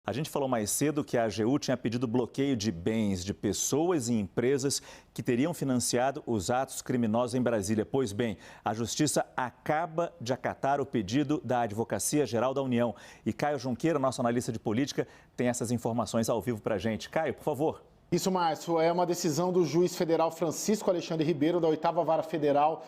A gente falou mais cedo que a AGU tinha pedido bloqueio de bens de pessoas e empresas que teriam financiado os atos criminosos em Brasília. Pois bem, a Justiça acaba de acatar o pedido da Advocacia Geral da União. E Caio Junqueira, nosso analista de política, tem essas informações ao vivo para a gente. Caio, por favor. Isso, Márcio, é uma decisão do juiz federal Francisco Alexandre Ribeiro, da 8ª Vara Federal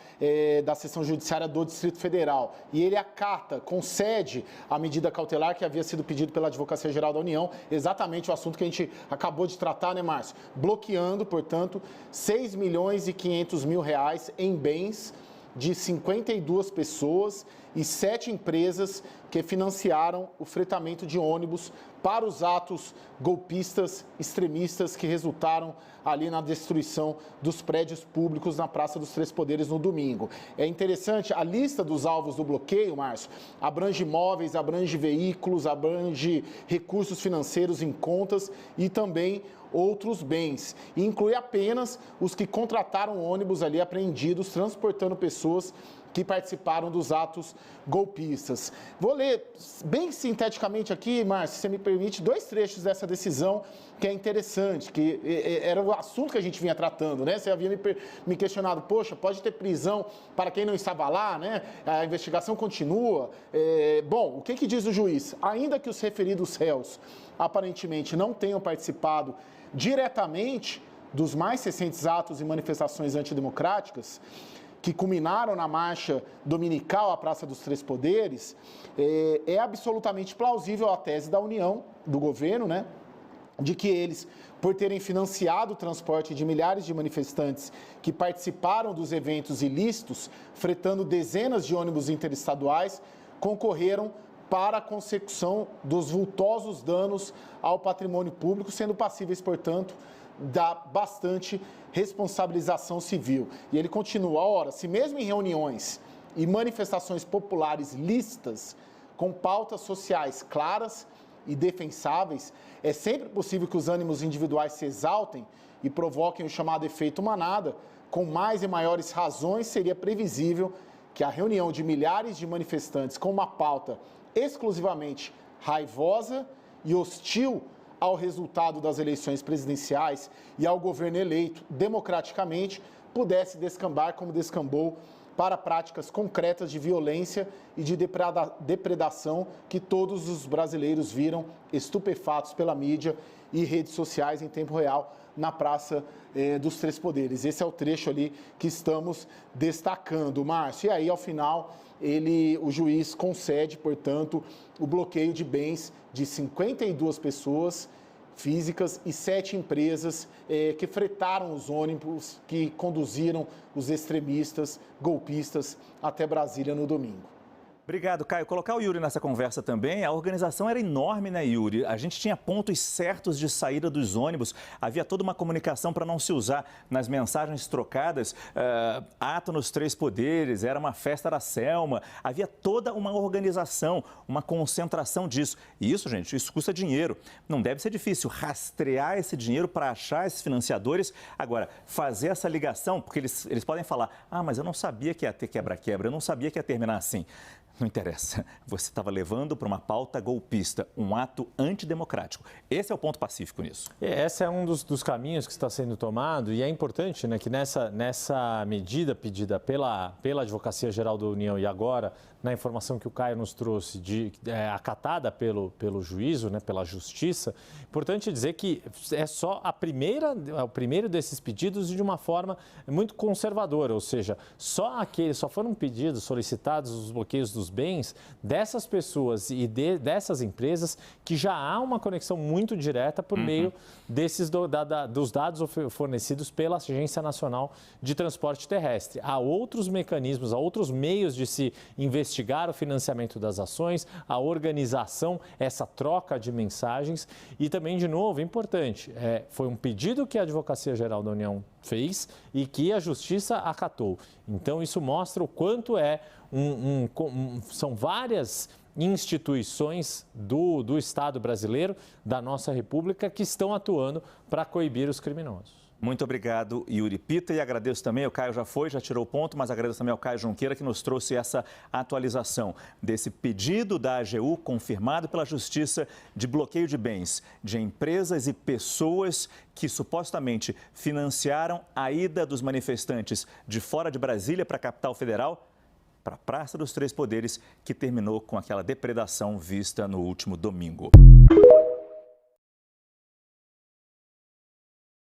da Seção Judiciária do Distrito Federal. E ele acata, concede a medida cautelar que havia sido pedido pela Advocacia Geral da União, exatamente o assunto que a gente acabou de tratar, né, Márcio? Bloqueando, portanto, R$6.500.000 em bens de 52 pessoas e 7 empresas que financiaram o fretamento de ônibus para os atos golpistas, extremistas que resultaram ali na destruição dos prédios públicos na Praça dos Três Poderes no domingo. É interessante, a lista dos alvos do bloqueio, Márcio, abrange imóveis, abrange veículos, abrange recursos financeiros em contas e também outros bens. E inclui apenas os que contrataram ônibus ali apreendidos, transportando pessoas que participaram dos atos golpistas. Vou ler bem sinteticamente aqui, Márcio, se você me permite, 2 trechos dessa decisão que é interessante, que era o assunto que a gente vinha tratando, né? Você havia me questionado, poxa, pode ter prisão para quem não estava lá, né? A investigação continua. Bom, o que diz o juiz? Ainda que os referidos réus aparentemente não tenham participado diretamente dos mais recentes atos e manifestações antidemocráticas, que culminaram na marcha dominical à Praça dos Três Poderes, é absolutamente plausível a tese da União, do governo, né, de que eles, por terem financiado o transporte de milhares de manifestantes que participaram dos eventos ilícitos, fretando dezenas de ônibus interestaduais, concorreram para a consecução dos vultosos danos ao patrimônio público, sendo passíveis, portanto, da bastante responsabilização civil. E ele continua, ora, se mesmo em reuniões e manifestações populares lícitas, com pautas sociais claras e defensáveis, é sempre possível que os ânimos individuais se exaltem e provoquem o chamado efeito manada, com mais e maiores razões seria previsível que a reunião de milhares de manifestantes com uma pauta exclusivamente raivosa e hostil ao resultado das eleições presidenciais e ao governo eleito democraticamente, pudesse descambar como descambou para práticas concretas de violência e de depredação que todos os brasileiros viram estupefatos pela mídia e redes sociais em tempo real na Praça dos Três Poderes. Esse é o trecho ali que estamos destacando, Márcio. E aí, ao final, o juiz concede, portanto, o bloqueio de bens de 52 pessoas físicas e 7 empresas que fretaram os ônibus que conduziram os extremistas golpistas até Brasília no domingo. Obrigado, Caio. Colocar o Yuri nessa conversa também, a organização era enorme, né, Yuri? A gente tinha pontos certos de saída dos ônibus, havia toda uma comunicação para não se usar nas mensagens trocadas, ato nos Três Poderes, era uma festa da Selma, havia toda uma organização, uma concentração disso. E isso, gente, isso custa dinheiro. Não deve ser difícil rastrear esse dinheiro para achar esses financiadores. Agora, fazer essa ligação, porque eles podem falar, mas eu não sabia que ia ter quebra-quebra, eu não sabia que ia terminar assim. Não interessa, você estava levando para uma pauta golpista, um ato antidemocrático. Esse é o ponto pacífico nisso. Esse é um dos caminhos que está sendo tomado e é importante, né, que nessa medida pedida pela Advocacia Geral da União e agora, na informação que o Caio nos trouxe, acatada pelo juízo, né, pela Justiça, importante dizer que é só o primeiro desses pedidos de uma forma muito conservadora, ou seja, só foram pedidos, solicitados os bloqueios dos bens dessas pessoas e dessas empresas que já há uma conexão muito direta por meio dos dados fornecidos pela Agência Nacional de Transporte Terrestre. Há outros mecanismos, há outros meios de se investigar o financiamento das ações, a organização, essa troca de mensagens e também, de novo, importante, foi um pedido que a Advocacia Geral da União fez e que a Justiça acatou. Então, isso mostra o quanto são várias instituições do Estado brasileiro, da nossa República, que estão atuando para coibir os criminosos. Muito obrigado, Yuri Pita, e agradeço também, o Caio já tirou o ponto, mas agradeço também ao Caio Junqueira que nos trouxe essa atualização desse pedido da AGU confirmado pela Justiça de bloqueio de bens de empresas e pessoas que supostamente financiaram a ida dos manifestantes de fora de Brasília para a capital federal, para a Praça dos Três Poderes, que terminou com aquela depredação vista no último domingo.